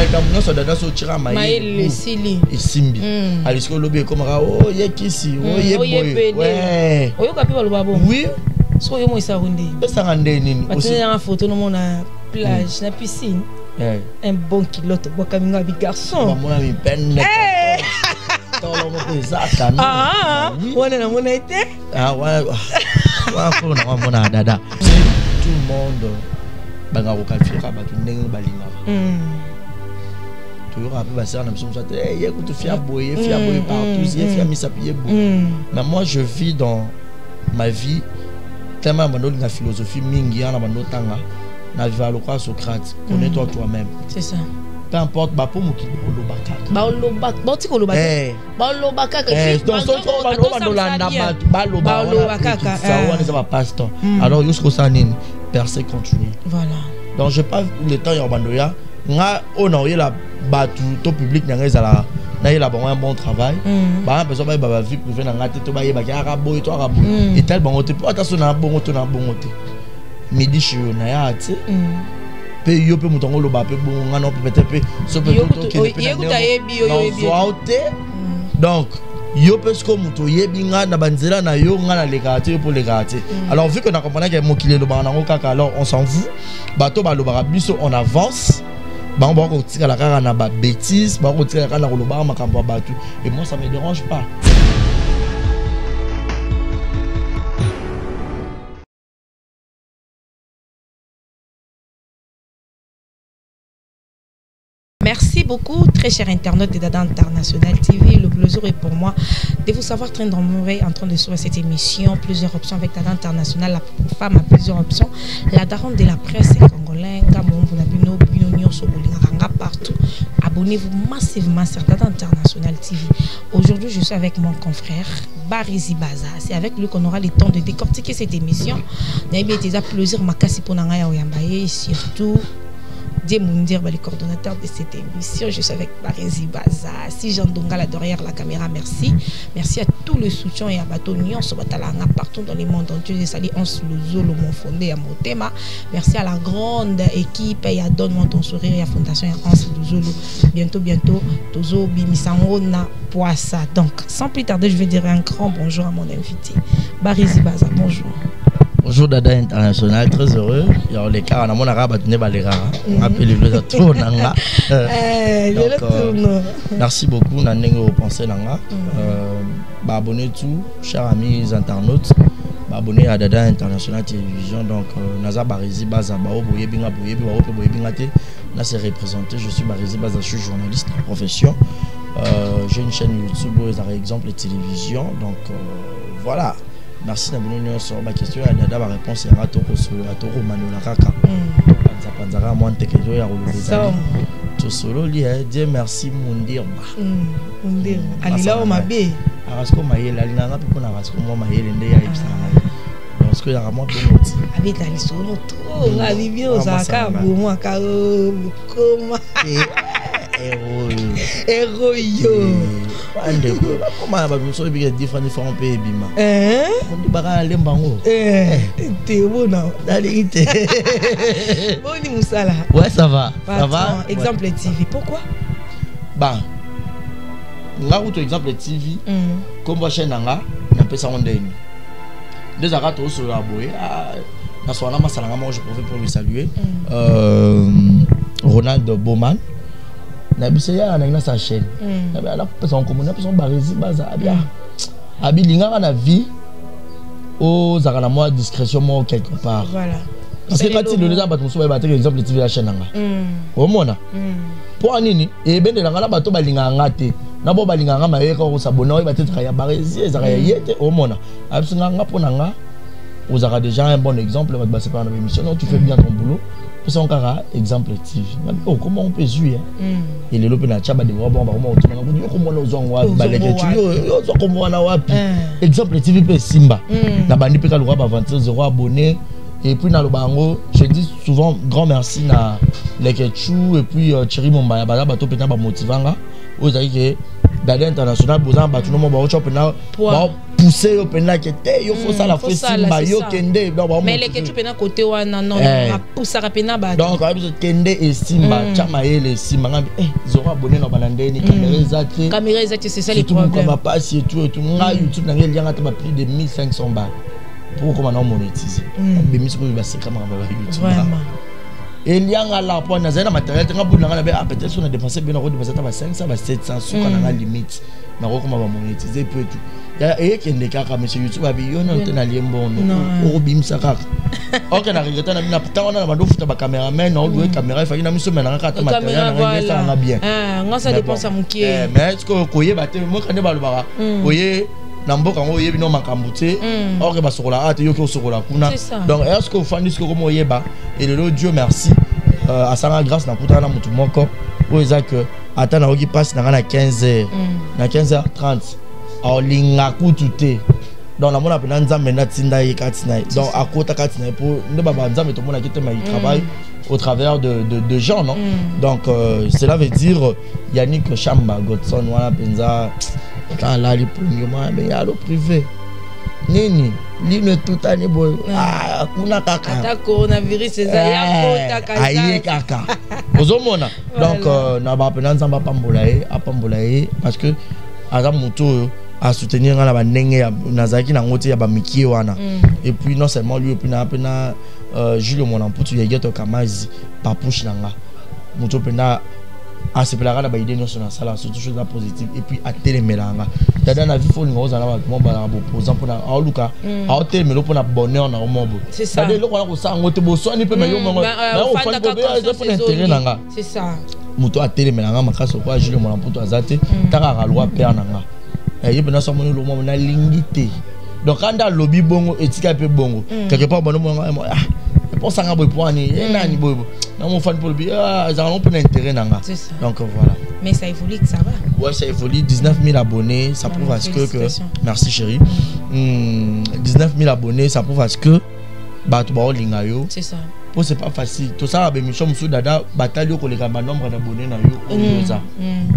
makambo so dada so tira maïle sili isimbi alisiko lobi comme oh yekisi oh yeboy ouais oyoka pe baloba bon oui so yo mo isa runde esa rande nini aussi na photo no mona plage na piscine un bon kilote boka minga bi garçon mona mi penne tolo mo pezaka wana na mona été wa mona dada tout le monde banga ko kafira ba ndenge balinga tu aura pas ça na mso mso ye ko tu fia boye partout ye fia misa pied bo mais moi je vis dans ma vie tellement bando la philosophie mingi na bando tanga na viva le quoi Socrate connais-toi toi-même c'est ça peu importe ba po mokili olobaka ba ti ko lobaka ba lobaka donc so bando landa ba lobaka ça on est pas passe-temps alors jusqu'au sanine percer continue voilà donc je pas le temps ya bando ya nga on a la batu to public na ngezala na il a un bon travail ba besoin ba vie privée na ngate to ba ye ba ka rabo to rabo et tel bon te attention na bon to midi chez na ya ti pe yo pe mutongo lo ba pe bon nga no peut-être pe so pe to ke donc yo pe sko muto yebi nga na banzela na yo nga na lekate pour lekate alors vu que na comprendre que mokile lo ba na kaka alors on s'en fout bato ba lo ba biso on avance on va retirer la cara na ba bêtise on va retirer la cara na koloba makambo batu et moi ça me dérange pas. Merci beaucoup, très chers internautes de Dada International TV. Le plaisir est pour moi de vous savoir très nombreux en train de suivre cette émission. Plusieurs options avec Dada International. La femme a plusieurs options. La daronne de la presse congolaise, partout. Abonnez-vous massivement sur Dada International TV. Aujourd'hui, je suis avec mon confrère Barizi Baza. C'est avec lui qu'on aura le temps de décortiquer cette émission. N'a plaisir makasi pour nangaya oyambaye surtout. Dieu Moundir, le coordonnateur de cette émission. Je suis avec Barizi Baza. Si Jean Dongala derrière la caméra, merci. Merci à tout le soutien et à Bato Nyon, partout dans le monde entier. Je salue Hans Luzolo, mon fondé à Motema. Merci à la grande équipe et à Donne-moi ton sourire et à Fondation Hans Luzolo. Bientôt, Tozo Bimisango na Poissa. Donc, sans plus tarder, je vais dire un grand bonjour à mon invité. Barizi Baza, bonjour. Bonjour Dada International, très heureux. Il y a les cas, on a mon arabe, on appelle le tour. Merci beaucoup, Nanengo Pensé Nanga. Abonnez tout, chers amis internautes. Abonnez à Dada International Télévision. Donc, Naza Barizi Baza, Bao Boye Binga Boye Binga Te. Là, c'est représenté. Je suis Barizi Baza, je suis journaliste de profession. J'ai une chaîne YouTube, par exemple, télévision. Donc, voilà. Merci d'abonner sur ma question. La réponse est à Toko Manola Kaka. Panzara Montekejo ya Rolobeza. To solo li Dieu merci Mundir. Mundir. Alila o mabe. Arasko mayela linanga pe na arasko mo mayele nde ya ibsana. Parce que ya ramo bomoti. Abita lisono to ngalibio zaka bomo akaro koma. Héroïo. Ande ko comment ba biso bi différent pays bima. On dit baka lembango. Te bona. Dali ite. Boni musala. Ouais, ça va. Ça va. Exemple TV. Pourquoi? Bah. Nga uto exemple TV. Comme chaîne nga na pesa ondeni. Deux arato sur la boye. Na soana masalanga moi je profite pour lui saluer. Ronald Bowman. Nabisaya na sa chaîne. La personne commune, personne Barizi Baza abia. Abi linga na vie aux zakana moi discrétion moi quelque part. Voilà. Parce que quand il le a battu so ba exemple TV la chaîne nga. Au mona. Pour anini e ben de la ngala bato balinga ngate. Na bo balinga nga maye ko s'abonner ba tete ya Barizi ezaka yete au mona. Absinga nga ponanga. Vous aurez déjà un bon exemple ba c'est pas dans l'émission. Non, tu fais bien ton boulot. C'est un exemple TV. Oh, comment on peut jouer? Et les lopes na chaba de roba comment on dit comment on zonwa baleke tu comment on a wapi. Exemple TV pe Simba. Na bandi pe ka le roi 23 abonnés et puis na le bango, je dis souvent grand merci na Lekechou et puis Thierry Mombaya ba bato pe na ba motivanga. Vous savez que Dada International bozan ba tout le monde ba chop na pousser au pena qui était yo faut ça la fait simba yo kende mais les que tu pena côté wana non a pousser à pena ba donc a besoin kende et simba chama ele simba ngambi zora abonné na balandeni caméra exacte c'est ça les problèmes comme pas si et tout nga YouTube na ngeli yanga ta plus de 1500 balles pour comment on monétiser bémis ko ba c'est comment ba YouTube vraiment et lianga la pour na zena matériel nga buna nga ba peut-être on a dépensé bien on a dépensé ba 500 ba 700 sous quand on a limite na ko comment ba monétiser peut tout et qui est kaka monsieur YouTube abi yo na tena liembo no o bimsa kaka OK na regata na mina putain on a ba do futa ba cameraman na o do caméra il faut na miso mena kaka matériel na ngesa na bien nga ça dépense à mukie mais est-ce que koye ba te mo kande ba lo ba koye na mboka ngo yebi no makambu te OK ba sokola ate yo ko sokola kuna donc est-ce que fandi ce que comme yeba et le Dieu merci à sa grâce na puta na mutu moko o ezaka ata na oki passe na 15h na 15h30 au linga kutute donc la mona pena nzambe na tinda ye katina donc à kota katina pour ne baba nzambe to mona kite mai travail au travers de gens non donc cela veut dire Yannick Chamba Godson wana penza quand là li premièrement mais ya lo privé nini lino tout année boy kuna kaka ata coronavirus c'est ça ya kota kaka aye kaka ozomona donc na ba pena nzamba pambola ye parce que aza moto à soutenir la bandenge nazaki na ngoti ya ba miki wana et puis non seulement lui et puis na pena Julio Monamputu yegeto kamazi papush nanga moto pena a se pelara na ba idée non na sala surtout chose positive et puis a télémelanga dada na vie fo ngo za na ba mo ba bo posant pour na aluka a télémelo pour na bonheur na mobo c'est ça dada lo ko sa ngote bo so ni pe me yo mo na o fa ko be za pour intérêt nanga c'est ça moto a télémelanga makaso ko Julio Monamputu azate taka ka loi père nanga et bien ça mon lo mo na lingité donc quand dans lobby bongo etika pe bongo quelque part bon mo pour ça ngabo pour ani nani boy na mon fan pour le ça on peut intérêt nanga donc voilà mais ça évolue que ça va ouais ça évolue 19 000 abonnés ça prouve à ce que merci chérie 19 000 abonnés ça prouve à ce que ba to ba linga yo c'est ça pour c'est pas facile tout ça ba mission sou dada bataille ko le ba nombre d'abonnés na yo ça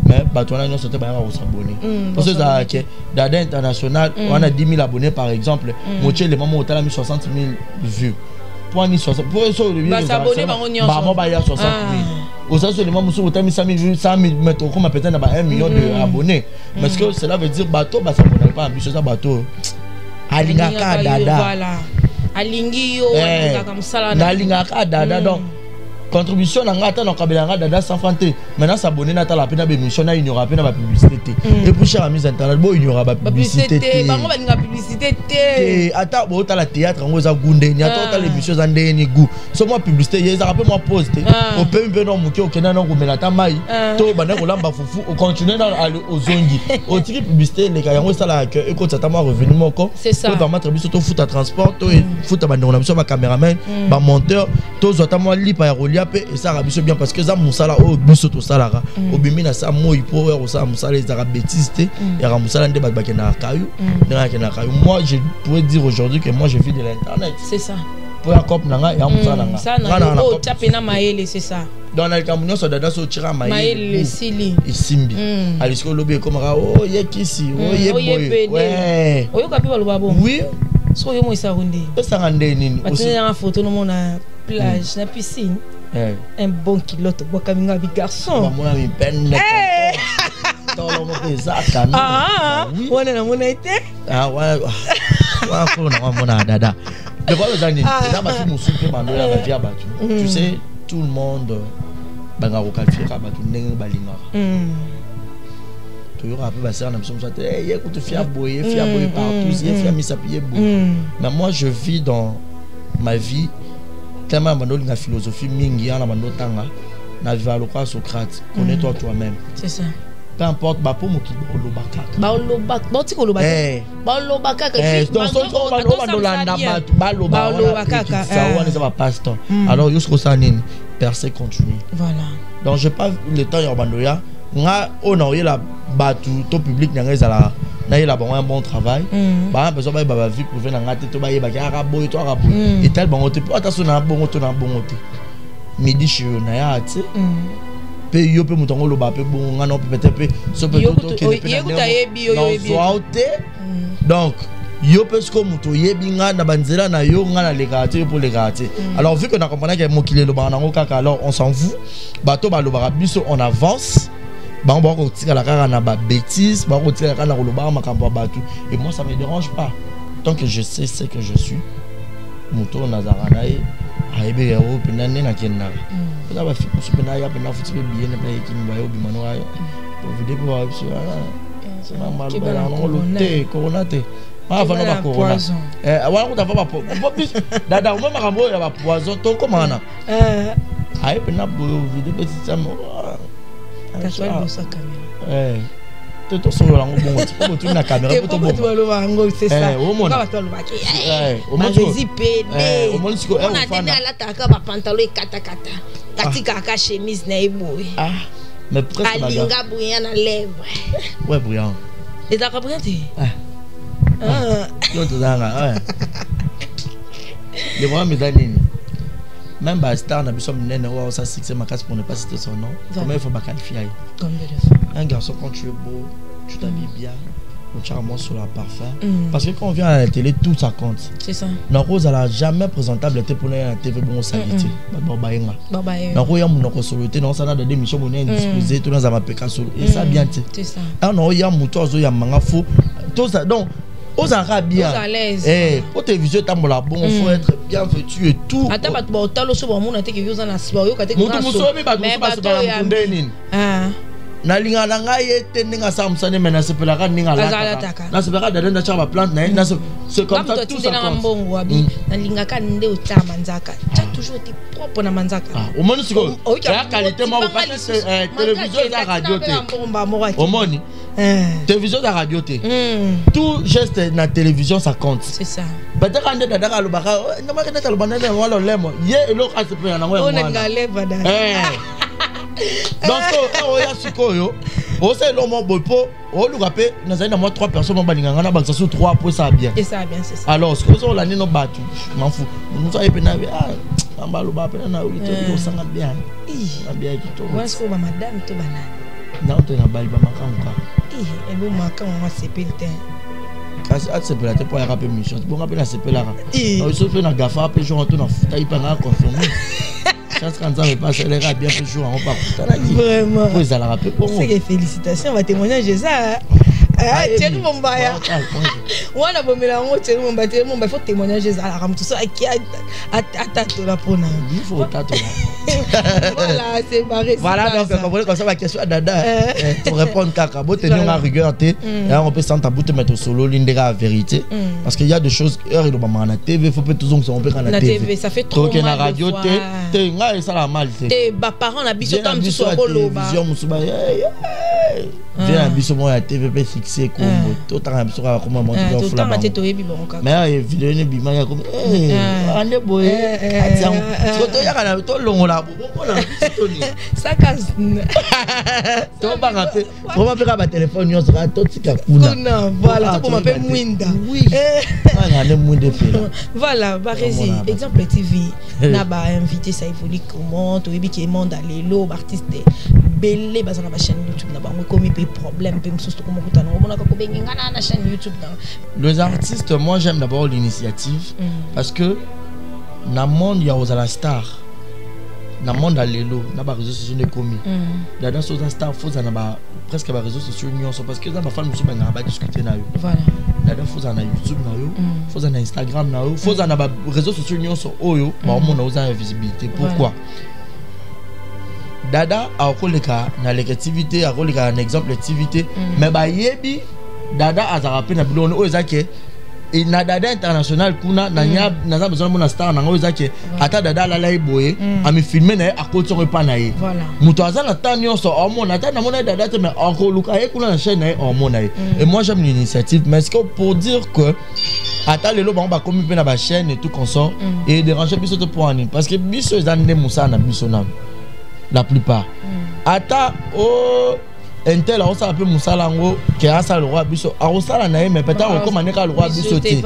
mais ba to na no sote ba ya ko s'abonner parce que ça que dada international on a 10 000 abonnés par exemple moitié les moments au 60 000 vues pour ni 60 pour ça le s'abonner ba on ba mo ba ya 60 000 au sens où les moments au 100 000 mettre comme peut-être na 1 million d'abonnés parce que cela veut dire bateau ba s'abonner pas ambitieux ça bateau alingaka dada voilà alingi yo comme ça na alingaka dada donc contribution na ngata na kabelanga dada sans fanté maintenant s'abonner na ta la pena émission na ignorer pena ba publicité et pour cher amis internet bo ignorer ba publicité bango ba ninga publicité té ata bo ta la théâtre ngo za gunde ni ata ta l'émission za ndeni gu so moi publicité yeza rappel moi poster au pe mpe no muki okena na ngomela ta mai to bana ko lamba fufu au continuer na au zongi au tiki publicité les gars yango ça la que et quand ça ta moi revenu moko to ba mettre biso to foot à transport to foot ba ndona biso ba caméraman ba monteur to zo ta moi lipa ya rolia et ça a bien parce que ça musala au biso to salara obimi na sa moi power au ça musala les arabes bêtises et ramusala nde ba bakena kayu na kayu moi je pourrais dire aujourd'hui que moi je vis de l'internet c'est ça pour un cop nanga ya musala nanga ça na oh tapena maele c'est ça dans la camunyo so dada so tira maele sili isimbi alisiko lobi comme oh yekisi oh yeboy ouais oyo kapi ba loba bon oui so yo mo isa runde ça rende nini aussi na photo no mona plage na piscine un bon kilote boka minga bi garçon mona mi peine tolo mo pesa kana wana na mona ite wa ko na mona dada de quoi les années ça ba fi musupe mando ya ba via batu tu sais tout le monde banga ko qualifier ka batu ndenge balinga to yo rappelle ba sœur na biso msate ye ko te fia boye partout ye fia mi sapier boye mais moi je vis dans ma vie tellement la philosophie mingi na bando tanga na viva lokwa Socrate connais-toi toi-même c'est ça peu importe ba po moki lobaka ba lobaka ba tiko lobaka ba lobaka donc son ba lobaka ça on va pasteur alors jusqu'au ça nini percer continue voilà donc je pas le temps ya bando ya nga on a eu la batu to public na ngezala na il a bon travail ba besoin ba vie pour venir ngate to ba yeba ka boy to ka boy et tel bon te attention na bon to na bon te midi chez na ya ati pe yo pe mutongo lo ba pe bon ngana peut-être pe so pe toto ke donc yo pe sko muto yebi nga na banzela na yo nga na legate pour legate. Alors vu que na comprendre que mokile lo ba nango kaka, alors on s'en fout. Bato ba lo ba biso on avance. Ba on ba ko tika la kaka na ba bêtise, ba ko tika la kaka na lo ba makambo batu. Et moi ça me dérange pas tant que je sais ce que je suis. Muto nazarana e aibe ya o penane na kenna. Za ba fiku so pena ya pena futi be bien na ba ekimi ba yo bi mano ayo. Pour vidéo ba biso c'est normal ba na lo te corona te. Ah, va pas corona. Voilà qu'on t'a pas plus. Dada, on m'a rambo il y a pas poison. Ton comment on a? Aïe, pena pour vidéo petit ça. T'as choisi le sac caméra. Tout sur la bon, tu peux tourner la caméra pour ton bon. C'est ça. Au moins. Au moins zipé. Au moins tu on a donné à la taka ba pantalon kata kata. Katika ka chemise na eboy. Ah, mais presque bagarre. Alinga bouillant na lèvre. Ouais, bouillant. Et t'as compris? Non, tout ça, ouais. Les voix, mes amis. Même Bastar, on a besoin de mener ça, c'est ma casse pour ne pas citer son nom. Comment il faut pas qualifier? Un garçon, quand tu es beau, tu t'habilles bien, tu as sur la parfum. Parce que quand on vient à la télé, tout ça compte. C'est ça. Non, Rose, elle n'a jamais présentable été pour la TV, bon, ça a été. Non, il y a mon soluté, non, ça n'a des émissions, on est disposé, tout dans un PK solo. Et ça, bien, tu sais. C'est ça. Ah non, il y a mon toit, il y a manga faux. Tout ça, donc. Aux Arabiens, pour tes visuels, bon, faut être bien vêtu et tout. Attends, nalinga nanga yete ninga samsane mena sepelaka ninga la na sepelaka dada nda chaba plante na c'est comme ça tout ça mbongo abi nalinga ka nde otla manzaka tu as toujours été propre na manzaka au moins siko la qualité moi pas télévision et radio té au moins télévision et radio té tout geste na télévision ça compte c'est ça peut-être quand dada ka lobaka na ma ka lobana na wala lemo ye elo ka sepela na ngwe on ngale bada donc on y a sikoyo on sait l'homme bopo on lui rappelle nous avons moi 3 personnes on balinga na banque sur 3 pour ça bien et ça bien c'est ça alors ce que on l'année no battu m'en fous nous avons pena ah ambalo ba pena na oui to sanga bien bien kito moi est-ce que madame to banane non to na bali ba makanka et bon makan on va sepelter kasi atsepela te po ya rapper mission bon rapper na sepela ka on se fait na gafa pe jour on to na futa ipa na confirmer quand ça me passe, elle est bien fait jouer en pas. Vraiment. Vous allez rappeler pour moi. Félicitations, on va témoigner ça. Thierry Mombaya. On a beau mélanger Thierry Mombaya, il faut témoigner ça. Alors tout ça qui a attaqué la pona. Il faut attaquer. Voilà, c'est barré. Voilà donc comprenez comme ça ma question à Dada. Pour répondre caca, beau tenir en rigueur té. Là on peut sans tabou te mettre solo l'indéra la vérité parce qu'il y a des choses heure il doit pas na TV, faut pas toujours on peut na TV. Ça fait trop mal. Donc na radio té nga et ça la mal té. Té ba parents na biso tam du soir koloba. Vision musuba. Viens biso mo ya TV pe fixé comme tout temps biso ka comment monter dans fla. Mais vidéo ne bima ya comme ande boy. Atiam. Ya kana to longola bokola bitoni ça casse to banga pe pour m'appeler ba téléphone yo sera to tika kuna voilà to pour m'appeler Mwinda oui anga ne Mwinde pe voilà Barési exemple TV na ba invité ça évolue comment to ebi ki monde aller lo artiste belé ba na ba chaîne YouTube na ba ngo komi pe problème pe msusto ko mokutana ngo na ko bengi ngana na chaîne YouTube na les artistes moi j'aime d'abord l'initiative parce que na monde ya aux la star na monde à l'élo na ba réseaux sociaux ne commis dans ces star faut na ba presque ba réseaux sociaux union parce que na ba fan musu ba na ba discuter na yo voilà dada faut na YouTube na yo faut na Instagram na yo faut na ba réseaux sociaux union so oyo ba on na oza visibilité pourquoi dada a koleka na l'activité a koleka un exemple activité mais ba yebi dada azara pe na bilone o ezake et na dada international kuna na nya na besoin de mon star na ngozake ata dada la la boye a me filmer na a côté repas na ye voilà muto azana tanyo so o mona ata na mona dada te mais encore luka ye kuna na chaîne na o mona et moi j'aime l'initiative mais c'est pour dire que ata lelo ba comme pe na ba chaîne et tout consort et déranger biso te pour ani parce que biso ezande musa na biso na la plupart ata o un tel a ça peu musalango qui a ça le roi biso a ça na mais peut-être comme on le roi biso té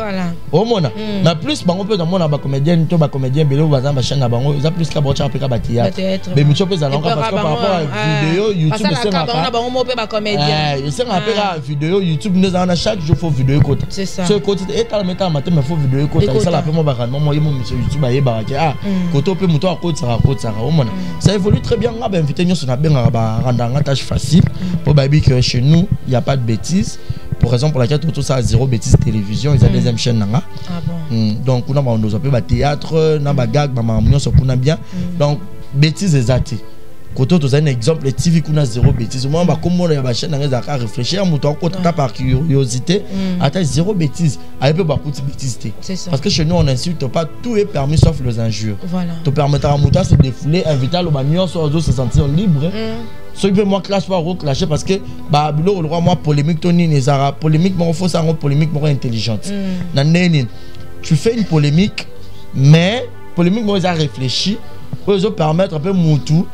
au mona mais plus bango peut dans mon ba comédien to ba comédien belo ba za chaîne na bango ils a plus ka bocha pe ka ba théâtre mais mi chope za longa parce que par rapport à vidéo YouTube c'est na bango mo pe ba comédien c'est un peu la vidéo YouTube nous en a chaque jour faut vidéo côté c'est ça ce côté et tal matin matin mais faut vidéo côté ça la peu moi ba rendement moi sur YouTube ba ba ah côté pe muto a côté ça au mona ça évolue très bien on va inviter nous sur na benga ba rendre tâche facile pour baby que chez nous il y a pas de bêtises pour raison pour laquelle tout ça zéro bêtise télévision ils ont deuxième chaîne nanga donc on a on nous appelle théâtre na ba gag ba mamio so kuna bien donc bêtises exactes quand tu as un exemple TV kuna zéro bêtise moi ba comme on a ba chaîne nanga za réfléchir muto ko ta par curiosité attends zéro bêtise avec ba petit bêtise parce que chez nous on insulte pas tout est permis sauf les injures voilà te permettre à muta se défouler inviter le bagnon sur se sentir libre ce qui peut moi clash pas reclasher parce que bah le roi moi polémique Tony Nezara polémique mais il faut ça rendre polémique more intelligente tu fais une polémique mais polémique moi ça réfléchi pour se permettre un peu moutou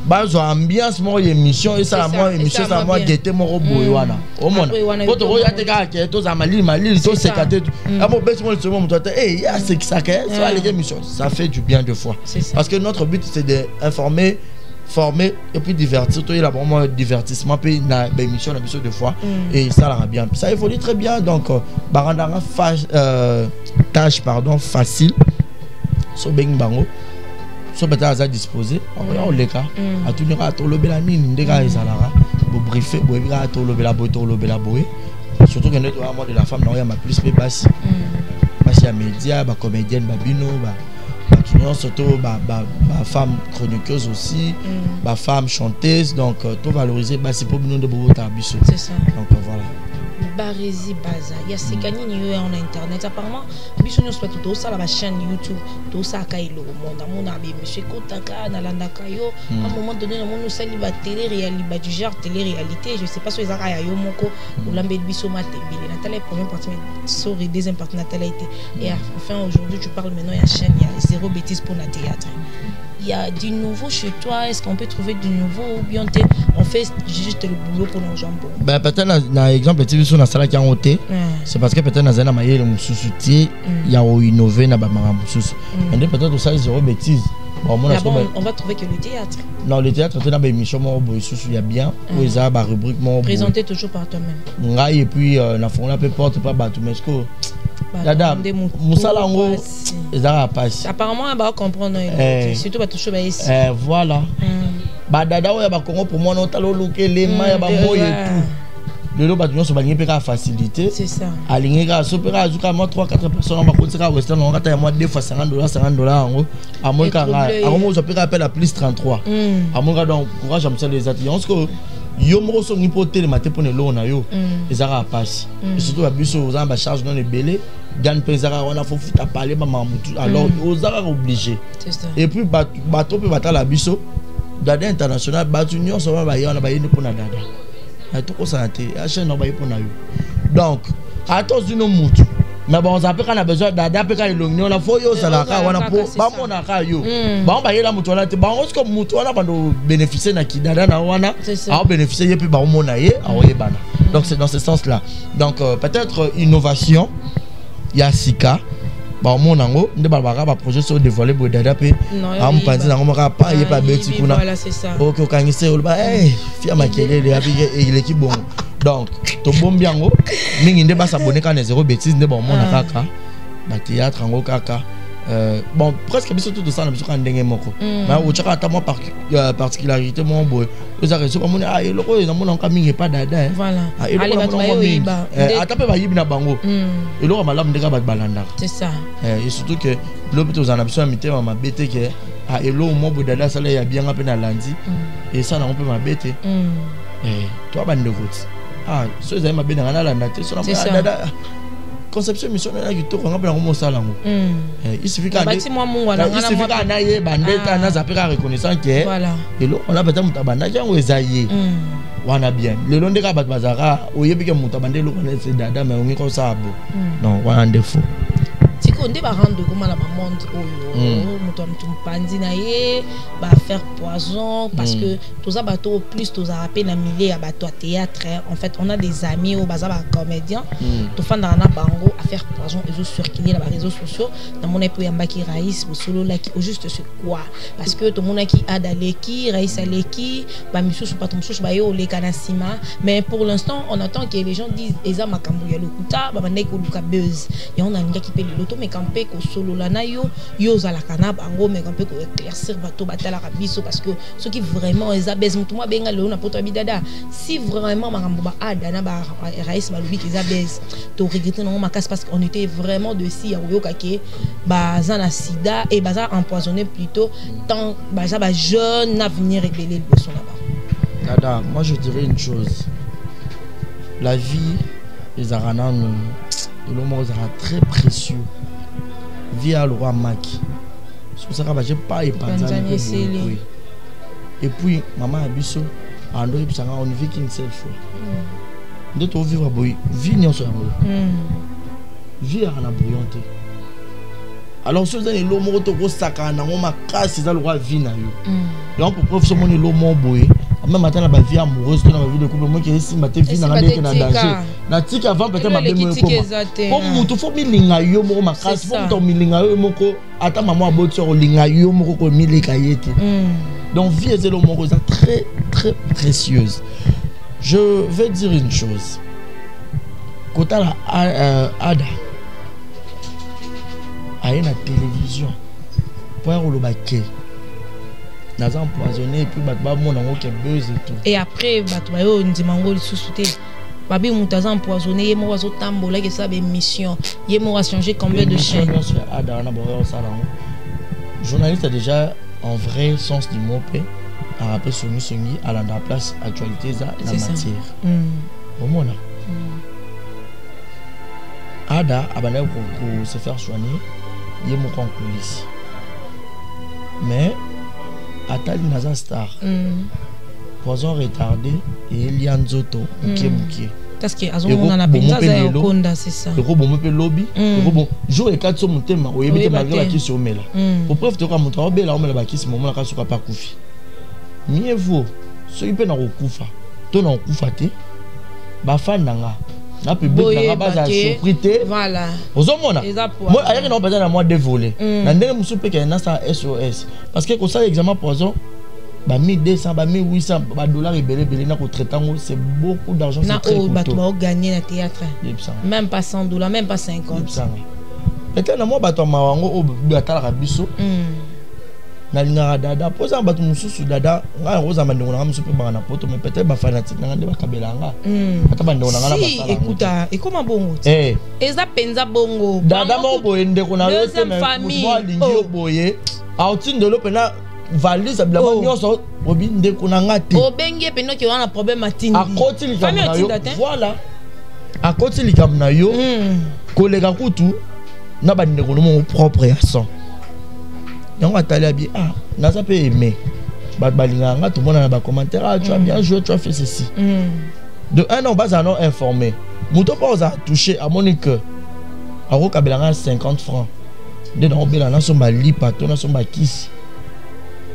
bah zo ambiance moi émission et ça moi émission ça moi guetter moi boywana au monde pour te regarder que tous amali mali tous se cater à mon bête moi le second toi eh ya c'est ça que ça les émissions ça fait du bien de fois parce que notre but c'est d'informer former et puis divertir toi il a vraiment divertissement puis na émission de fois et ça la bien ça évolue très bien donc barandanga tâche pardon facile so beng bango so peut-être à disposer on les cas à tout à to lobela nini ndeka ezalara bo briefer bo ira to lobela boy surtout que notre amour de la femme na ya ma plus pe basse ya média ba comédienne ba bino ba surtout ma femme chroniqueuse aussi ma femme chanteuse donc tout valoriser c'est pour nous de beaucoup tarbiso c'est ça donc voilà Barezi Baza il y a ces gagnants en internet apparemment biso nous soit tout ça la chaîne YouTube tout ça kailo monde a monsieur Kotaka na landa kayo à un moment donné on nous sali ba télé réalité du genre télé réalité je sais pas si les araya yo moko ou lambe biso matembele na télé première partie sur deuxième partie na télé et enfin aujourd'hui tu parles maintenant il y a chaîne il y a zéro bêtise pour la théâtre. Il y a du nouveau chez toi, est-ce qu'on peut trouver du nouveau ou bien on fait juste le boulot pour nos jambons? Ben peut-être dans exemple TV sur la salle qui a ôté, c'est parce que peut-être dans un amaye le mususuti, il y a innové na ba mususu. Mais peut-être ça zéro bêtise. Bon, on va trouver que le théâtre. Non, le théâtre c'est dans émission moi il y a bien, où ils a ba rubrique moi présenté toujours par toi-même. Ngai et puis la fond la peut porte pas batou mais Dada, Moussalango, ils ont passé. Apparemment, on va comprendre. Surtout, va toucher ici. Voilà. Dada, on va comprendre pour moi, on va looker les mains, on va moyer tout. Le lot, on va gagner la facilité. C'est ça. Aligner la super, jusqu'à moi 3-4 personnes, on va continuer à Western, on va gagner moi 2 fois $50. À moins qu'à moi, je peux appeler à plus 33. À moins donc courage à me les ateliers. Yo mo so ngipo tele mate pone lo na yo ezara passe surtout abiso aux amba charge dans les belé gan pezara on a faut futa parler ba mamutu alors ozara obligé et puis bato pe batala biso dada international batu nyo so ba yo na ba yini pona dada to ko santé a chaîne no ba yipona yo donc atos dino mutu mais bon ça peut qu'on a besoin d'adapter quand il on a faut yo salaka wana po ba mona ka yo ba on ba yela mutu wana te ba on ko mutu wana ba do bénéficier na kidada na wana a bénéficier et puis ba mona ye a oyebana donc c'est dans ce sens là donc peut-être innovation ya sika ba mona ngo nde ba ba projet sur dévoiler bo dada pe a mpanzi na ngo ka pa ye pa beti kuna voilà c'est ça OK okangise ba fia makelele abi l'équipe bon donc to bombiango mingi nde ba s'abonner quand les zéro bêtise nde bon mona kaka ba théâtre ngo kaka bon presque biso tout ça na biso kan ndenge moko mais o tshaka ta moi particularité mon boy os arrêter ba mona ah eloko na mona ka mingi pas dada voilà allez ba yiba atape ba yibi na bango eloko malamu ndeka ba balanda c'est ça et surtout que l'hôpital aux ambitions amité ma bête que ah elo mo bo dada ça là ya bien ngape na lundi et ça na on peut ma bête toi ba ndekoti ah so za ma bête na landa te so na dada conception mission na ki to ko ngape na mo sala ngo il suffit qu'à na ye bandeta na zapera reconnaissant que voilà elo on a peut-être mutabanda jango ezaye wana bien lelo ndeka bat bazara oyebi ke mutabande lo connaître dada mais on ko sabo non wana ndefo tiko qu'on dé ba rendre comment la monde oyo muto mtumpanzi na ye ba faire poison parce que tous ça bateau plus tous a rappelé na milliers à bateau théâtre en fait on a des amis au bazar ba comédiens to fanda na bango à faire poison et circuler les réseaux sociaux dans mon époux yamba qui raïs solo là qui au juste c'est quoi parce que tout le monde qui a daleki raïs aleki ba misusu pas ton souche ba yo le kanasima mais pour l'instant on attend que les gens disent eza makambo ya lokuta ba bandai ko luka buzz et on a un gars qui paye le loto mais campé ko solo là na yo za la kana bango mais campé ko éclaircir bateau batala rabiso parce que ceux qui vraiment eza buzz mutu moi benga le na poto bidada si vraiment makambo ba ada na ba raïs ba lubi eza buzz to regretter non ma casse parce qu'on était vraiment de si ya kake baza na sida et baza empoisonné plutôt tant baza ba jeune avenir révéler le besoin là-bas. Dada, moi je dirais une chose. La vie les arana nous le monde sera très précieux. Vie à le roi Maki. C'est ça que j'ai pas épargné. Et puis maman abisso ando et puis ça on vit qu'une seule fois. De to vivre boy, vie n'y soit boy. Vie à la brillante. Alors si vous avez l'homme to go saka na ngoma kasi za le roi vie na yo. Donc pour preuve ce monde l'homme boy. Même matin la vie amoureuse dans la vie de couple moi qui si matin vie na ngade que na danger. Na tika avant peut-être ma bemo ko. Comme mutu faut milinga yo mo makasi faut to milinga yo moko ata maman abotso linga yo moko ko milika yete. Donc vie est l'homme très très précieuse. Je vais dire une chose. Quand la Ada a une télévision pour le baquet, nous avons empoisonné et puis nous avons buzz et tout. Et après, nous avons dit que sous-souté. Babi nous empoisonné, il m'a tambolé que ça avait mission. Il m'a changé combien de chaînes. Journaliste a déjà en vrai sens du mot à rappeler sur nous à la place actualité ça la matière. Au moins là. Ada abandé pour se faire soigner, il est mon coulisses. Mais Atali Naza Star, poison retardé et il y a un zoto muke. Parce que on a besoin de konda c'est ça. Le robot me peut lobby, le robot jour et 4 sur mon thème, au éviter malgré la question mais là. Pour preuve de quoi mon travail là on met la bakis moment là quand sur pas koufi. Mieux vaut ceux qui peuvent na kufa. Ton na kufa te ba fan nanga. Na public na base à surprise voilà ozomona moi ayaki na pas na moi dévolé na ndenge musu pe ke na sa SOS parce que ko ça examen poison ba 1200 ba 1800 ba dollars belé na ko traiter c'est beaucoup d'argent c'est très coûteux. Na tu vas gagner na théâtre même pas 100 $, même pas 50. Peut-être na moi bato mawango o batala biso na linga dada poza bato mususu dada nga roza mandongo na musu pe bana poto mais peut-être ba fanatique na ngande ba kabelanga ata bandongo na ngana ba sala. Écoute et comment bongo eza penza bongo dada mo boyende ko na yote mais moi lingi boye outing de l'opena valise bla nyonso obinde ko na ngate obenge peno ki wana problème atindi akoti likam na yo voilà akoti likam na yo kolega kutu na bande ko no propre ya son. On a talé bien n'a pas aimé balinga tout le monde dans les commentaires tu as bien joué tu as fait ceci de un an bas à informé muto pas a touché à Monique à Rokabelanga 50 francs de dans belana son bali pato na son bakisi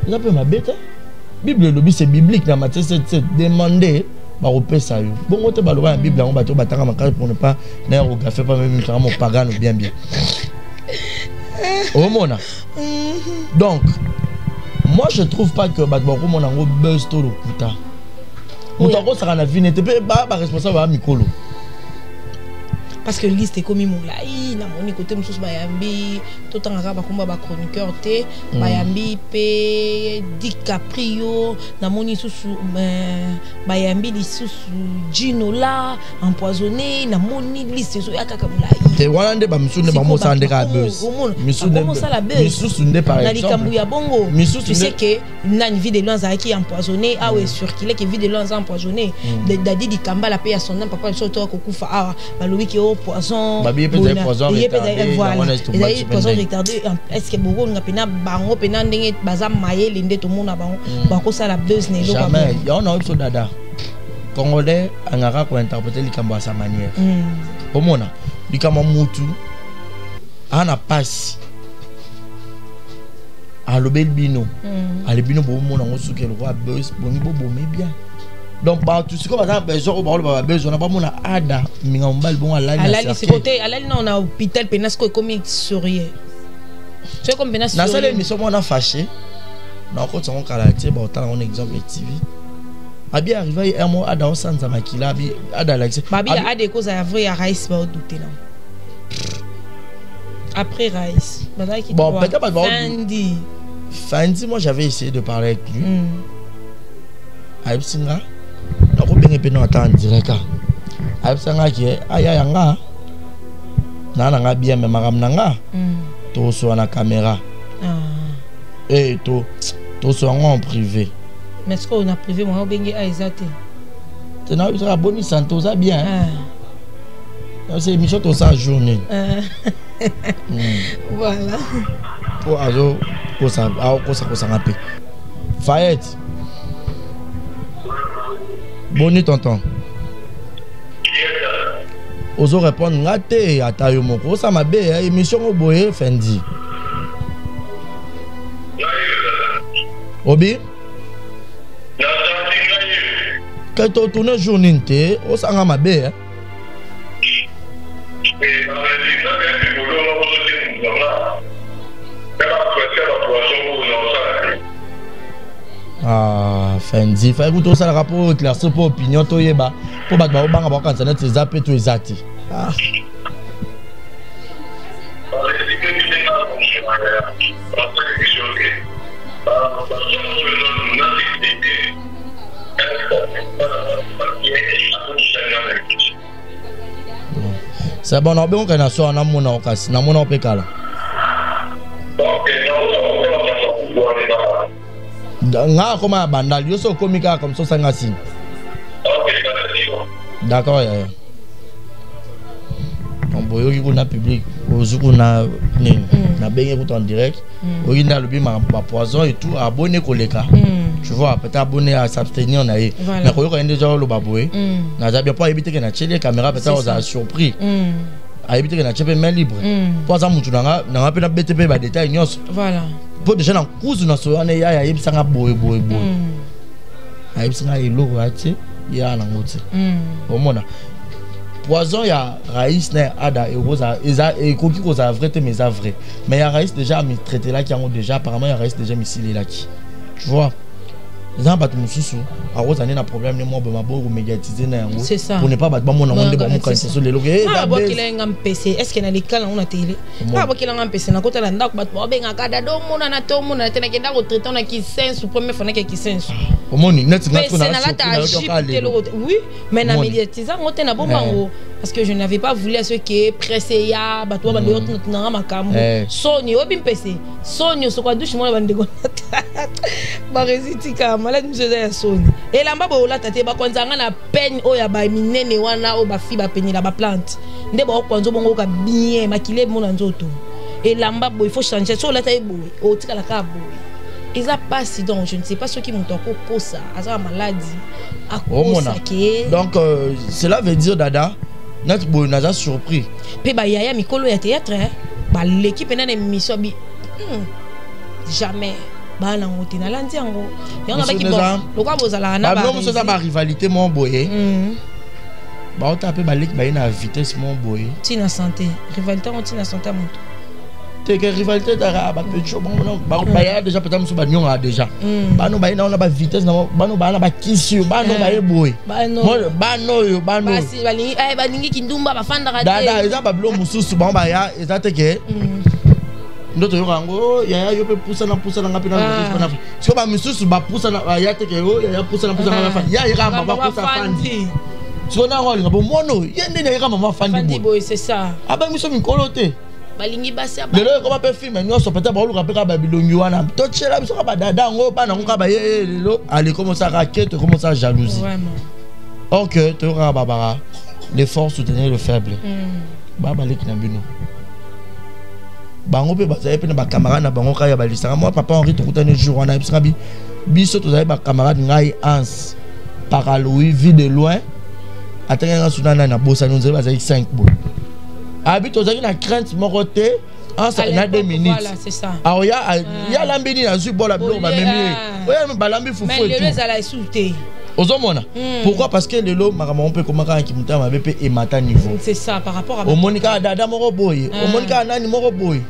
il a peu ma bête Bible le c'est biblique dans Matthieu 7 demander ba repé ça yo bon te baloba la Bible on bato batanga makala pour ne pas d'ailleurs au café pas même carrément pagan ou bien au mona. Donc, moi je trouve pas que Batboko mon ango buzz tout le kuta. Mutako ça na vie n'était pas responsable à Mikolo. Parce que liste est comme Moulaï, na moni côté mususu bayambi, tout en arabe comme ba chroniqueur té, bayambi pe DiCaprio, na moni susu bayambi li susu Gino là empoisonné, na moni liste so yakaka Moulaï. Te wana nde ba mususu nde ba mosa ndeka buzz. Mususu nde par exemple. Na likambu ya bongo. Tu sais que na une vie de loin qui empoisonné, ah ouais circulé que vie de loin empoisonné. Dadi di Kamba la paix à son nom papa so to ko kufa ah ba louis ki poison poison retardé est-ce que beaucoup nga pena bango pena ndenge baza mayele nde to mona bango bako sala buzz ne loka jamais ya on a eu dada congolais angaka ko interpréter likambo à sa manière au mona likambo mutu ana passe à l'obélbino à l'obélbino pour mon on souke le roi buzz boni bo mais bien donc bah tout ce qu'on va besoin au parole ba besoin on a pas mon ada minga mbal bon ala c'est côté ala non on a hôpital penasco comme sourire tu sais comme penasco na sala émission on a fâché na ko ton caractère ba autant un exemple TV abi arrivé un mois ada osanza makila abi ada like babi a des causes à vrai à Raïs ba douter non après Raïs bon peut-être pas Fendi moi j'avais essayé de parler avec lui Aïbsinga na ko benga pe no attendre direct Aïbsinga qui aya yanga na nga bien me magam nanga to so na caméra et to so en privé mais est-ce qu'on a privé moi benga aizate tu n'as pas bonne santé ça bien c'est émission tout ça journée voilà pour azo ko ça ngapi Fayette boni tonton ozo répondre ngate atayo moko ça mabe émission oboye Fendi obi que to tourner journée té o sanga mabe Fendi fa écoute ça le rapport éclairci pour opinion to yeba pour ba ba banga ba kan sanet zappé to ezati c'est bon on bien qu'on a so na mona okasi na mona opekala nga koma bandal yo so komika comme ça sanga signe d'accord ya on boyo ki kuna public ozuku na nini na benye ko en direct oyi na lobi ma poison et tout abonné koleka tu vois peut-être abonné à s'abstenir na ye mais ko yo ko déjà lo baboé na za bien pas éviter que na télé caméra peut-être on a surpris a éviter que na télé main libre pour ça mutu na pe na BTP ba détail nyos voilà pour déjà na kuzu na so ane ya yebisanga boy ayebisanga eloko ati ya na ngoti omona poison ya Raïs na ada et rosa et koki koza vrai te mais vrai mais ya Raïs déjà mi traité là qui ont déjà apparemment ya Raïs déjà mi silé là qui tu vois les gens battent mususu a rosa na problème ne mo ba mabo médiatiser na yango pour ne pas battre mon monde ba mo kanisa so lelo ah ba kila ngam PC est-ce que na likala on a télé ah ba kila ngam PC na kota la ndako battre ba benga kada do mona na to mona tena kenda ko traiter na ki sense premier fois na ki sense omoni net na to na oui mais na médiatiser on tena bombango parce que je n'avais pas voulu à ce qui est pressé ya batwa ba l'autre na makambo Sony obi PC Sony so kwa douche mona ba ndeko ba résitika malade monsieur ya Sony et lamba bo la tate ba konzanga na peine oya ba minene wana o ba fi ba penila ba plante nde ba kwanzo bongo ka bien makile mona nzoto et lamba bo il faut changer so la taille bo o tika la ka bo ils a pas si donc je ne sais pas ce qui m'ont encore kosa asa maladie à kosa ke donc cela veut dire dada notre bo naza surpris pe ba yaya mikolo ya théâtre ba l'équipe na émission bi jamais ba na ngoti na landi yango yanga ba ki bon lokwa bozala na ba non ça ba rivalité mon boye ba ota pe ba l'équipe ba na vitesse mon boye tina santé rivalité on tina santé monto te que rivalité dara ba pe cho bon ba ya déjà peut-être muso ba nyonga déjà ba no ba na on ba vitesse na ba no ba na ba kisi ba no ba e boye ba no yo ba no basi balingi ay balingi kindumba ba fanda ka dada eza ba blo mususu ba ba ya eza te que ndoto yo rango ya yo pe pusa na ngapi na na sio ba misusu ba pusa na ya te que yo ya pusa na na fa ya ira ba pusa fandi sio na ngoli ngabo mono yende na ira mama fandi boy c'est ça aba miso mikolo te balingi basi aba lelo ko ba pe film nyoso peut-être ba oluka pe ka ba bilongi wana to tshela biso ka ba dada ngo ba na ngo ka ba ye lelo allez commencer à raquette commencer à jalousie vraiment OK to ra babara les forts soutenir le faible ba leki na bino bango pe bazaye pe na ba camarade na bango ka ya balisanga moi papa Henri tokutana jour wana bisanga biso tozaye ba camarade ngai Hans par Louis vu de loin atanga sunana na bossa nous bazaye 5 bo habite aux na crainte mon côté en ça na 2 minutes voilà c'est ça alors il y a lambini na zu bola bilo ba memi oya balambi fufu mais le les ala insulté ozomona pourquoi parce que lelo makama on peut komaka ki mutama bepe et mata niveau c'est ça par rapport à au monika dada moko boye au monika nani moko boye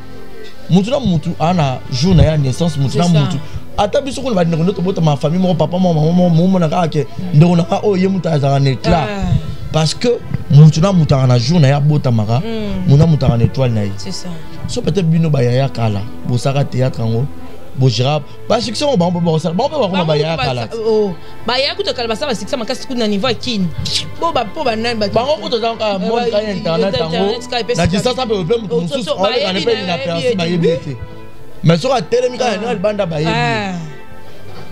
mutu na mutu ana jour na ya naissance mutu na mutu ata biso ko ba ndeko to bota ma famille moko papa maman na ka ke ndeko na ka o ye mutu azaka na éclat parce que mutu na mutu na jour na ya bota maka muna mutu na étoile na c'est ça so peut-être bino ba ya kala bo saka théâtre ngo bo jira ba section ba ba ça ba ba ya kala oh ba ya kuto kala ba ça ba section makasi kuna niveau kin bo ba nan ba bango kuto za ka monde ka internet ngo na distance ba pe mutu mususu on ka ne pe na personne ba yebete mais sur la télé mika na banda ba yebi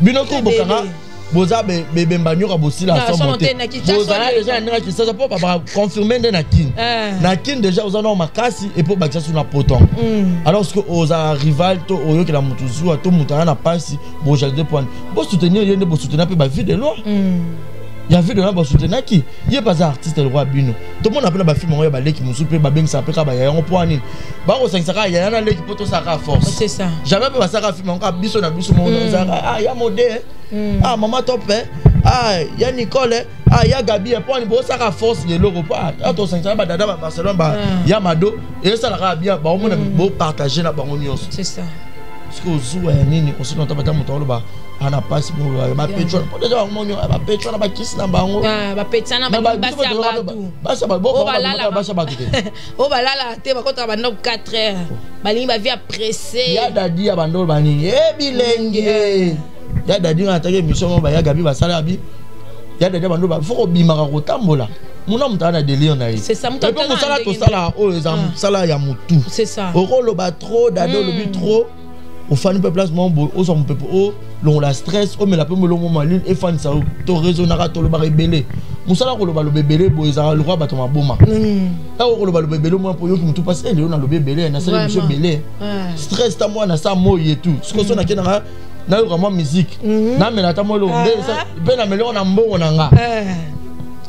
bino ko bokanga boza bebe mbanyoka bosila sans monter boza déjà na ki ça pour pas confirmer na kin déjà aux ana makasi et pour bakisa sur na poton alors que aux rival to oyo que la mutu zuwa to mutana na pasi bo jalde point bo soutenir yende bo soutenir pe ba vie de loi il y a vu de là ba soutenir qui il est pas artiste le roi bino tout le monde appelle ba film on ba leki musu pe ba beng ça pe ka ba ya on poani ba ko sanga ya na leki poto ça ka force c'est ça jamais pas ça ka film on ka biso na biso mo ça ah ya modé ah maman top ah ya Nicole ah ya Gabi et poani bo ça ka force de l'euro pas ah to sanga ba dada ba Barcelone ba ya Mado et ça la ka bien ba on bo partager na bango nyos c'est ça parce que ozuwa ya nini ko sino ta bata mutolo ba ana passe mo ba petrol po déjà monyo ba petrol ba kiss na bango ba petana ba basa ba bo ba basa ba tout o ba lala te ba kontra ba 4 heures ba lingi ba vie pressé ya dadi ya bandol ba nini e bilenge ya dadi na take mission ba ya Gabi ba sala bi ya dadi bandol ba foko bima ka kotambola muna mutana de lion na yi c'est ça mutana to sala to sala o ezam sala ya mutu c'est ça o lo ba trop dado lo bi trop au fan peu placement au son peu au long la stress au mais la peu le moment l'île et fan ça to raisonnera to le ba rebelle musala ko le ba le bébélé bo ezara le roi bato maboma ta ko le ba le bébélé moi pour yo ki mutu passer le na le bébélé na ça monsieur belé stress ta moi na ça moi et tout ce que so na kenanga na yo vraiment musique na mais na ta moi le ça ben na melo na mbongo na nga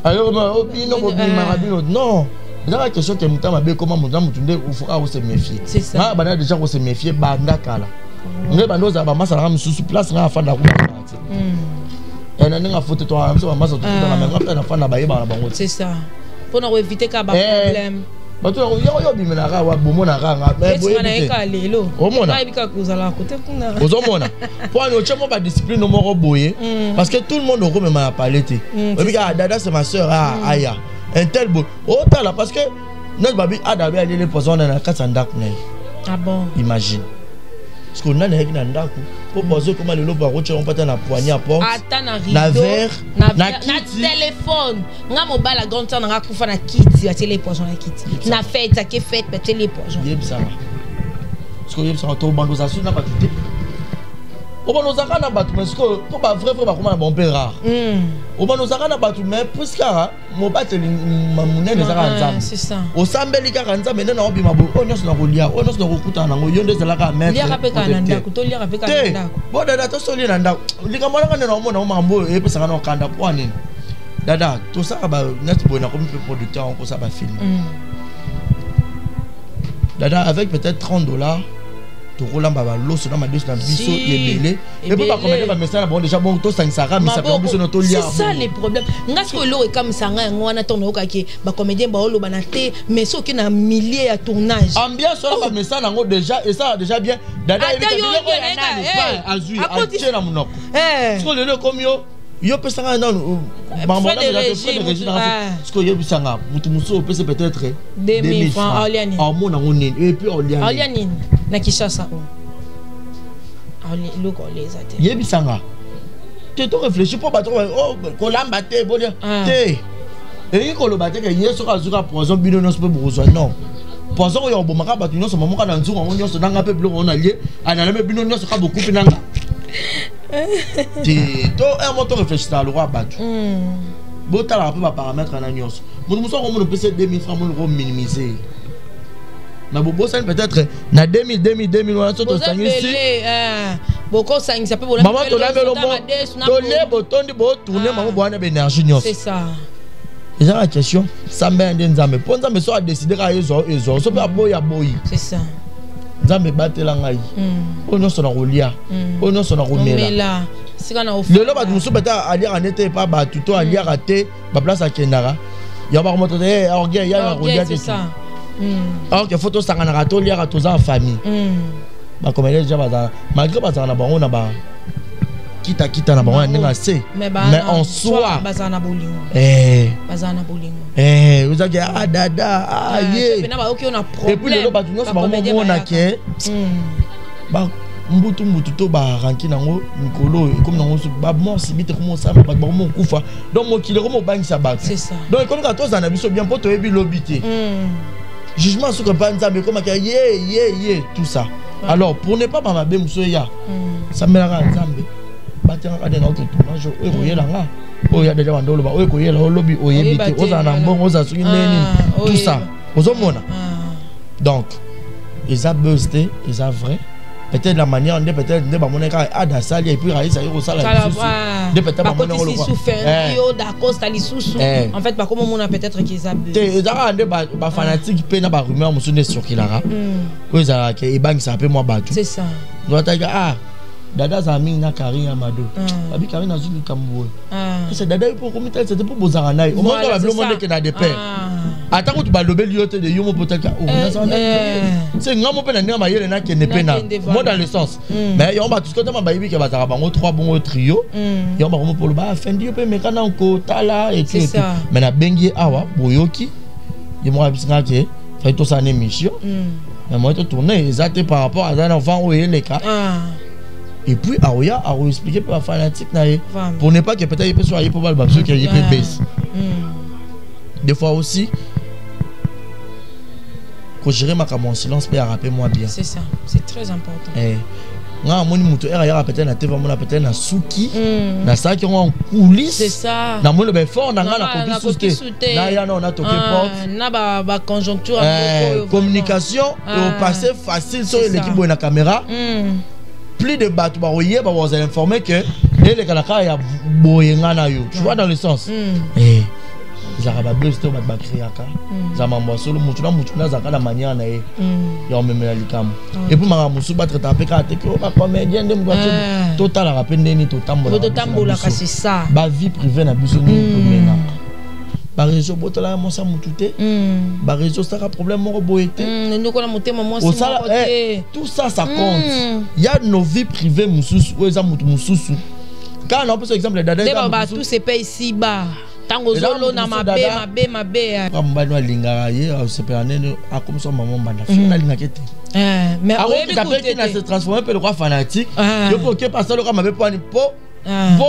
alors o bino ko bima bino non c'est la question que mutama be comment mutama mutunde il faut se méfier c'est ça ma bana déjà ko se méfier banda kala ngai bando za ba masala nga mususu place nga afanda ku na ninga foto to amso ba maso to na menga na afanda ba yeba na bango c'est ça pour nous éviter ka ba problème bato yo bimela ka wa bomona ka nga mais boye na ka lelo omona bika kuzala côté kuna ozomona pour no chemo ba discipline moko boye parce que tout le monde ko mema na palette bika dada c'est ma sœur aya un tel beau autant là parce que notre babi a d'abord aller les poisons dans la katanda kuna ah bon imagine parce qu'on a na ndaku pour poser comment le lobo roche on peut na poignée à porte na verre na téléphone nga mobile la grande na kufa na kiti ya télé poison na kiti na fête ke fête pe télé poison yebisa parce que yebisa to bandosation na batute o banozaka na batu mais ko pour pas vrai ba comment na bon père rare o banozaka na batu mais puisque mo bateli mamunene zaka nzambe c'est ça o sambeli ka nzambe nena obima bo o nyoso na kolia o nyoso na kokuta na ngo yonde zelaka mettre lia kapeka na ndako to lia kapeka na ndako bo dada to soli na ndako lika mwana kana na omona o mambo e pesa kana okanda po anini dada to saka ba net bo na comme producteur on ko sa ba film dada avec peut-être $30 to rolamba ba loso na madeso na biso yebele et puis pas commettre ba message bon déjà bon to sangsara mais ça peut biso no to lia c'est ça les problèmes ngasko lo e comme sanga ngwana to no kake ba comédien ba olo bana te mais so ki na milliers à tournage ambiance so ba message nango déjà et ça déjà bien dada il est pas azui a na monoko so le comme yo pesanga non maman na de régime parce que yo bisanga mutu muso peut peut-être 2000 francs Oliani mona ngoni et puis Oliani na Kishasa le ko les até yo bisanga te to réfléchir pour battre ko lamba te bon te et ko lo battre que yeso ka zuka poison bino no peut besoin non poison yo bomaka batu nyonso mamoka na nzunga ngo nyonso nanga pe blo on allié ana le bino nyonso ka beaucoup pinanga to un moto réfléchir à le roi battu bota la peu ba paramètre na nyonso mon muso ko mo pese 2000 francs mo minimiser na bobo ça peut-être na 2000 on a tout sangisi boko sangisa pe maman to la melo mo to le botondi bo tourner maman bo na énergie nyonso c'est ça ils ont la question ça met un nzambe pour nzambe soit décider à ils ont so pas boya boyi c'est ça nzambe batela ngai ono sona rolia ono sona romela c'est quand on le loba musu bata ali anete pas ba tuto ali raté ba place à Kendara ya ba montrer orgueil ya rolia c'est ça alors que photo sangana rato li rato za en famille ba comme les gens ba malgré ba na bango na ba kita na bango ndinga se mais en soi bazana bolingo bazana bolingo vous avez ah dada ah ye et puis le loba tu nyonso ba mona ke ba mbutu to ba ranki nango mikolo comme nango ba mort sibite comme ça ba mo kufa donc mo kile comme bangisa ba c'est ça donc comme quand on a biso bien pour to ebi lobité jugement sur pas nzambe comme que ye tout ça alors pour ne pas mamabe muso ya ça me la nzambe batanga ka dena ototo najo okoyela nga oya deja bandolo ba okoyela olobi oyebite ozana mbongo ozasungi neni tout ça ozomona donc ils a buzzé ils a vrai peut-être la manière de peut-être de ba moneka ada sali et puis raisa yoko sala de peut-être ba moneka lo yo d'acosta li susu en fait ba comme on peut-être qu'ils a buzzé ezara ande ba fanatique pe na ba rumeur musune sur kilara ko ezara ke ebang ça pe moi batu c'est ça doit ta dada zami na Karine Amado abi Karine azuli kambo c'est dada pour comité c'était pour bozara nai au moins la blonde que na de père attends tu ba lobel yote de yomo potaka c'est ngamo pe na ngama yele na kende pe na moi dans le sens mais yon ba tout ce que ma bayibi ke bazara bango trois bons trio yon ba pour le ba fendi pe me kana ko tala et tout mais na bengi awa boyoki yemo abisinga ke fait tout ça en émission mais moi to tourner exact par rapport à un enfant où il est cas et puis Aoya a expliqué pour la fanatique pour ne pas que peut-être il peut soigner pour mal parce que il peut baisser des fois aussi que gérer ma mon silence peut rappeler moi bien c'est ça c'est très important nga moni muto era peut-être na TV mona peut-être na suki na ça qui en coulisses c'est ça na moni ben fort na nga na copie na ya non na toqué porte na ba conjoncture communication au passé facile sur l'équipe de la caméra plus de bateaux bah oui bah vous allez informer que les kanaka ya boyenga na yo tu vois dans le sens Zaraba bleu c'était au bakriaka zamamba solo mutuna mutuna zakala manière na ye ya memela likam et puis mara musu battre taper ka te ko ba comédien de mboato total rappeler neni to tambola c'est ça ba vie privée na biso ni mena ba réseau botola mo sa mutute ba réseau ça ka problème mo boyete nous ko na motema mo sa tout ça ça compte il y a nos vies privées mususu ou za mutu mususu quand on peut exemple dada ba tout c'est pas ici bas tango zolo na mabe mbano alinga ye sepela nene akomi so maman banda fina linga kete mais après qui se transformer pe le roi fanatique yo po ke passer le roi mabe po ni po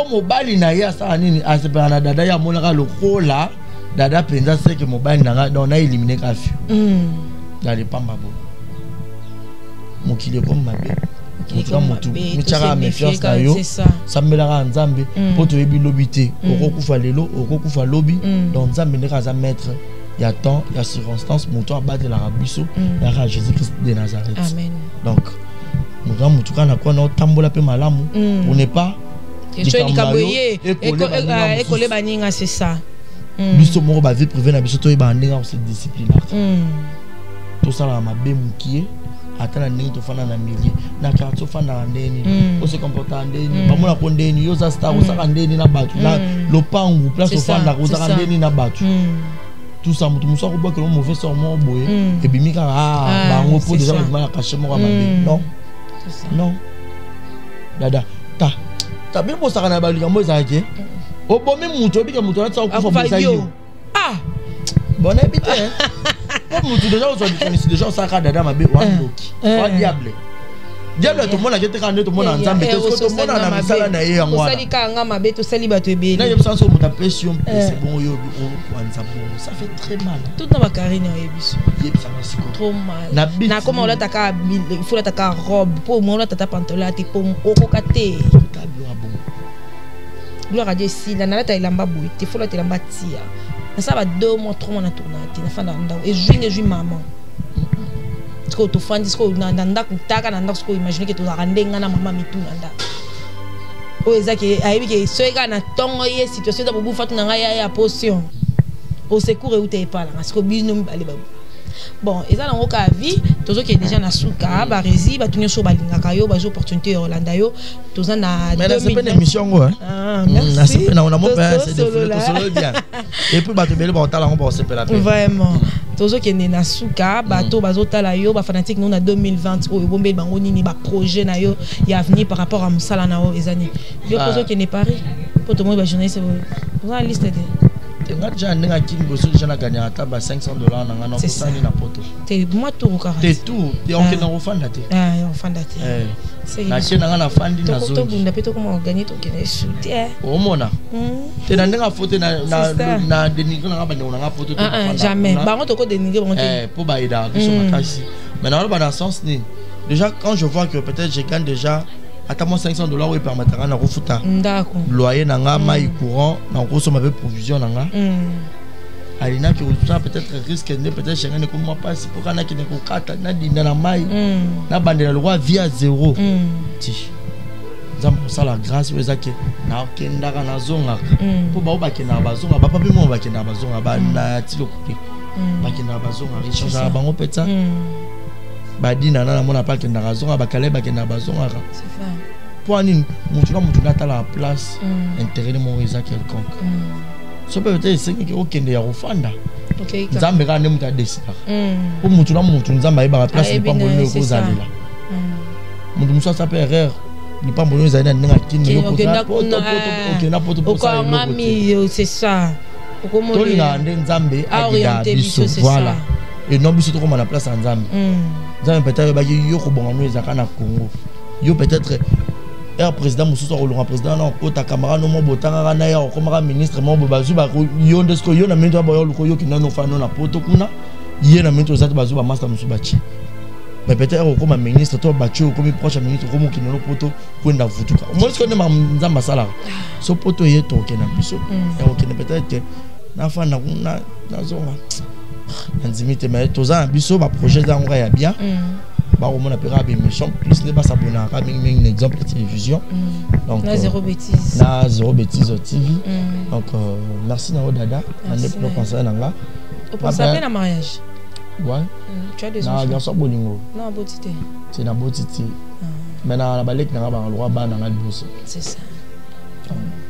mobali na ye ça nini asepela na dada ya monaka le kola dada penza c'est que mobali na on a éliminé ka fi dans les pamba bo mokile comme mabe michara méfiance na yo sambelaka nzambe po toyebi lobi te okokufa lelo okokufa lobi donc nzambe ndeka aza maître ya temps ya circonstance moto abatelaka biso yaka Jésus Christ de Nazareth amen donc moto mutuka na kona otambola pe malamu pour ne pas ekole baninga c'est ça biso moko ba vie privée na biso toyeba ndenge se discipline tout ça la mabe mukie atana ndenge tofana na milieu na quartier tofana ndeni o se comporter ndeni bamona ko ndeni yo za star osaka ndeni na batu na lopangu place ofanda ko za ndeni na batu tout ça mutu muso ko boke lo mauvais sort mo boye et bimika bango po déjà ba cacher mo mabe non dada ta bien pour ça na ba likambo ezake o bomi mutu obika mutu na tsa ko fa yo bon habité comme mutu déjà on soit déjà ça ka dada mabe wa diable diable to mona kete kande to mona nzambe to mona na misala na ye yango wana osali nga mabe to sali bato ebele na yeb sans so muta pression c'est bon yo kwa nzambo ça fait très mal tout dans ma carrière yebiso yeb ça va siko trop mal na comment on ataka il faut ataka robe pour moi on ataka pantalon te pour okokate gloire à Dieu si la nalata ilamba boy te faut la ilamba tia na ça va 2 mois 3 mois na tournate na fanda ndao et juin maman ko to fandi ko na ndako taka na ndako ko imaginer que to randenga na mama mitu na ndako o ezaki ayebi ke soeka na tongo ye situation da bobu fatu na ngai ya potion au secours et où t'es pas là parce que bisous allez babou. Bon, et ça dans le cas vie, tous ceux qui est déjà na souka, barezi, ba tunyo so balinga kayo, ba zo opportunité Orlando yo, tous na. Mais là c'est pas une émission quoi. Ah, merci. On a mon père, c'est de bien. Et puis ba te belle ba tala on va se faire la paix. Vraiment. Tous ceux qui est na souka, ba to ba zo tala yo, ba fanatique nous na 2020 o bombe bango nini ba projet na yo, y a venir par rapport à musala na o ezani. Yo tous ceux qui n'est Paris, pour tout le monde ba journaliste, on a une liste de nga déjà ndinga kin boso déjà na gagner ata ba $500 na nga na kosani na poto te moi tout ka te tout et on na ofanda te ofanda te c'est na chena nga na fandi na zone to bunda peto comment gagner to kene shooter o mona te na ndinga photo na denigre na ba nga photo jamais ba to ko denigre ba te pour ba ida que so makasi mais dans le sens ni déjà quand je vois que peut-être je gagne déjà attends $500 oui permettra na refuta loyer nanga mai courant na consommer avec provision nanga alina qui peut-être risque ne peut-être chacun ne comment pas c'est pour kana qui ne ko kata na dinda na mai na bandela le roi via zéro ti nzambo ça la grâce we zake na kenda kana zonga pour ba ba kenda bazonga ba papi mo ba kenda bazonga ba na ti lokupe ba kenda bazonga richard bango peta badina na mona pas que na raison abakale ba que na bazonga c'est ça pour ani mutu na la place intérêt de mon réseau quelconque so peut-être c'est que okende ya rofanda OK nzambe ka ne muta desika pour mutu nzambe ba place pas bonne ko zalila mutu musa ça peut erreur ni pas bonne zalila nga kini yo pour ça c'est ça to linga nzambe orienter biso voilà et non biso to comme na place nzambe nzambe peut-être ba yo ko bonga no ezaka na Congo yo peut-être président Moussou Rolonga président na kota camarade no mo botanga na ya ko mara ministre mo bazu ba yo ndesko yo na mento ba yo luko yo kinano fano na poto kuna ye na mento zatu bazu ba master Moussou bachi mais peut-être comme ministre to bachi comme proche ministre comme kinano poto kwenda vutuka moi ce que ne nzamba sala so poto ye to ke na biso ya ko ne peut-être na fana na zonga nzimite mais toza biso ba projet za ngwa ya bien ba on appellera bien méchant plus ne pas s'abonner à un exemple de télévision donc na zéro bêtise TV donc merci na dada on est pour penser na nga on pense à un mariage ouais tu as des enfants na garçon bolingo non botité c'est na botité mais na balek na ba loi ba na bosso c'est ça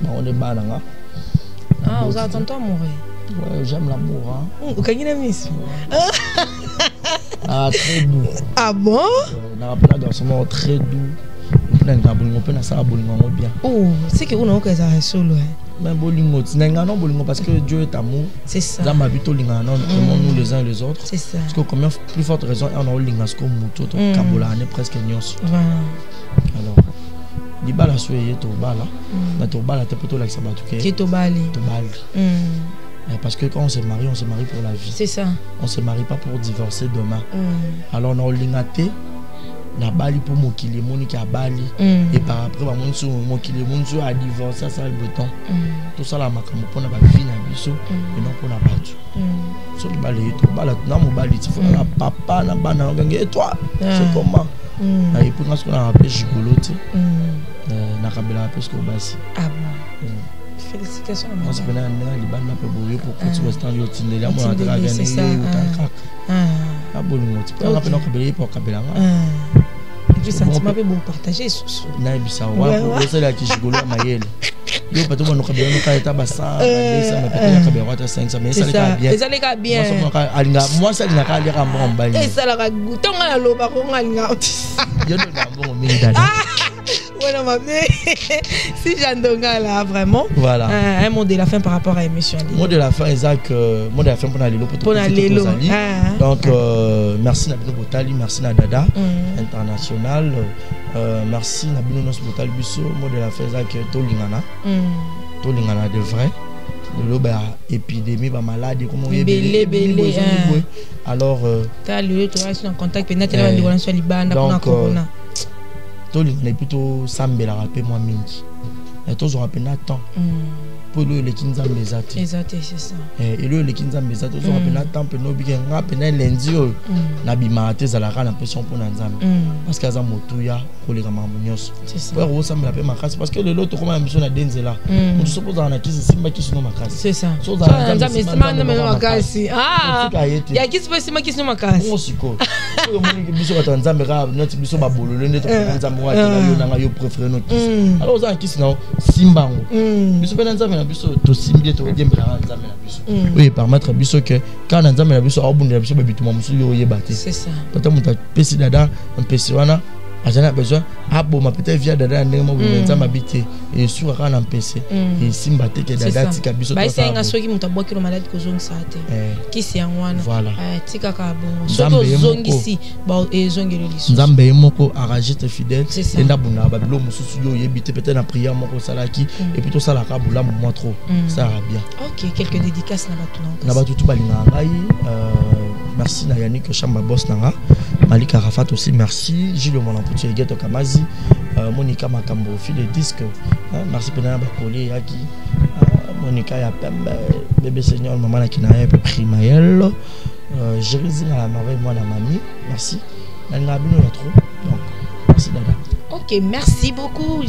on est ba na nga vous attendez toi mourir. Ouais, j'aime l'amour. Hein. Vous gagnez la mission. Ah, très doux. Ah bon? On a un garçon très doux. On peut ça bien. Oh, c'est que vous n'avez pas ça solo. Mais bolingo, bolingo parce que Dieu est amour. C'est ça. Dans ma vie, nous les uns et les autres. C'est ça. Parce que combien plus forte raison on a lingas comme muto to kabola ne presque nyos. Voilà. Alors, di bala soyé to bala. Mais to bala te poto like ça ba tout. Qui to bali. To bali. Parce que quand on se marie pour la vie. C'est ça. On se marie pas pour divorcer demain. Alors on a lingaté na bali pour mokili moni a bali et par après ba monso mokili monso a divorcé ça le breton. Tout ça la makambo pour na ba vie na biso et non pour na batu. So le bali to bala na mo bali ti faut na papa na bana ngenge et toi c'est comment et pour nous qu'on a appelé gigolote na kabela parce que basi. Ah bon. Félicitations. On se connaît en Liban pour continuer à le tindé là moi à gagner ça. Ah bon nous tu peux rappeler notre bébé pour Kabela. Et puis ça tu m'avais bon partager na bisa wa pour ça là qui gigolo mayele. Yo pas tout monde Kabela no ka basa ça me peut-être Kabela ta 500 mais ça les cas bien. Moi ça n'a pas l'air bon bali. Et ça la tonga la loba ko ngalinga. Yo no bon minda. Voilà ma mère. Si j'endonga là vraiment. Voilà. Un mot de la fin par rapport à l'émission. Mot de la fin Isaac, mot de la fin pour aller pour aller donc merci Nabino Botali, merci Nadada international, merci Nabino Nos Botali Bisso, mot de la fin Isaac Tolingana. Tolingana de vrai. Le ba épidémie ba maladie comme on est alors tu as lieu tu es en contact peut-être là on est sur Liban pour corona. Tolingana plutôt sambela rappel moi mingi. Et tous on rappelle Nathan. pour le Kinzambe Zati. Exact, c'est ça. Et le Kinzambe Zati, on a temps no bien rappeler lundi na bimate zalaka na pression pour Nzambe. Parce que za motuya pour les mamonyos. C'est ça. Pour ça me la paix makasi parce que le lot comment mission na denzela. On suppose dans la kisi simba kisi no makasi. C'est ça. So Nzambe simba no makasi. Ah. Ya kisi pe simba kisi no makasi. On siko. So moni biso ba Nzambe ka notre biso ba bololo ne to Nzambe wa yo na yo préféré no kisi. Alors za kisi na simba ngo. Biso pe Nzambe na biso to simbi to diembela Nzambe na biso. Oui, permettre biso que quand Nzambe na biso abundela biso ba bituma musu yo yebate. C'est ça. Peut-être mon pesi dada un pesi wana ajana besoin aboma peut-être via dada ndenge mo Nzambe habité et sur aka na pesi et simba te que dada tika biso ba esa nga soki muta boki lo malade ko zongi sa te kisi yanwana voilà tika ka bon soki zongi si ba ezongelo liso Nzambe moko aragiste fidèle et ndabuna ba bilo mususu yo yebite peut-être na prière moko salaki et puis to sala ka bula moi trop ça ira bien. OK, quelques dédicaces na batu balinga ngai merci na Yannick Chamba boss nanga Malik Arafat aussi merci Gilles Molamputi Egeto Kamazi Monica Makambo fille de disque merci Penana Bakole Yaki Monica ya pembe bébé seigneur maman na kina ya primaël Jérézy na la merveille moi na mamie merci na ngabino ya trop donc merci dada. OK, merci beaucoup.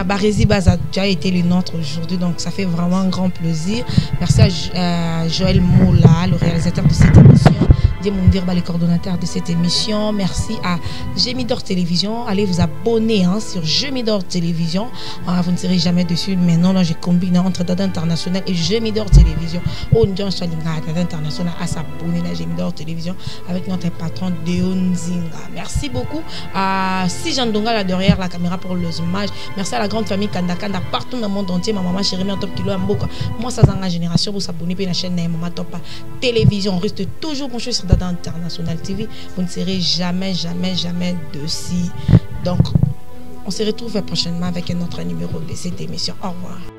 Barési Baza, tu as été le nôtre aujourd'hui, donc ça fait vraiment un grand plaisir. Merci à Joël Moula, le réalisateur de cette émission, Diamondir, le coordonnateur de cette émission. Merci à Gemidor Télévision. Allez vous abonner sur Gemidor Télévision. Vous ne serez jamais dessus, mais non, j'ai combiné entre Dada International et Gemidor Télévision. On dit Dada International à s'abonner à Gemidor Télévision avec notre patron Deon Zinga. Merci beaucoup à Sijan Donga là derrière la caméra pour les images. Merci à la grande famille Kanda Kanda partout dans le monde entier. Ma maman chérie, mon top kilo Mboka. Moi, ça zanga génération, vous abonnez à la chaîne Maman Top Télévision. On reste toujours branché sur Dada International TV. Vous ne serez jamais dessus. Donc, on se retrouve prochainement avec un autre numéro de cette émission. Au revoir.